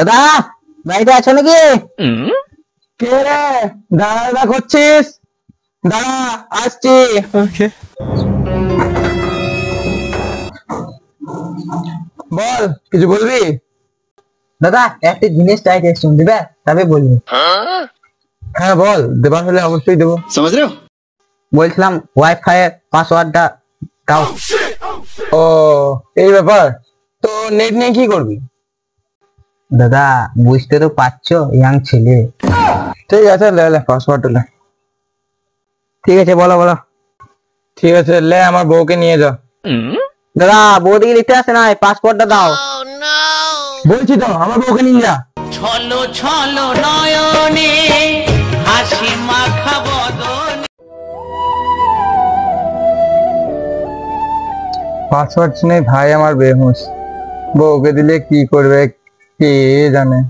দাদা বাড়িতে আছো নাকি? কে রে? দাদা করছিস? দাঁড়া আসছি। ওকে। বল, কিছু বলবি? দাদা একটা জিনিস চাইতে শুন দিবে, তবে বলবি। হ্যাঁ বল, দেবার হলে অবশ্যই দেবো। समझ रहे हो? বলছিলাম ওয়াইফাই এর পাসওয়ার্ডটা দাও। ও, এই ব্যাপার। তো নেট নিয়ে কি করবি? দাদা বুঝতে তো পারছো, ইয়াং ছেলে। ঠিক আছে, লে পাসওয়ার্ড লে। ঠিক আছে, বলো বলো। ঠিক আছে, লে আমার বউকে নিয়ে যা। দাদা বউদিকে লিখতে আসে না, পাসপোর্টটা দাও। বলছি তো, আমার বউকে নিয়ে যা। ছলো ছলো নয়নে হাসি মাখা বদনে। পাসওয়ার্ড নেই ভাই, আমার বেহুশ। বউকে দিলে কি করবে কে জানে।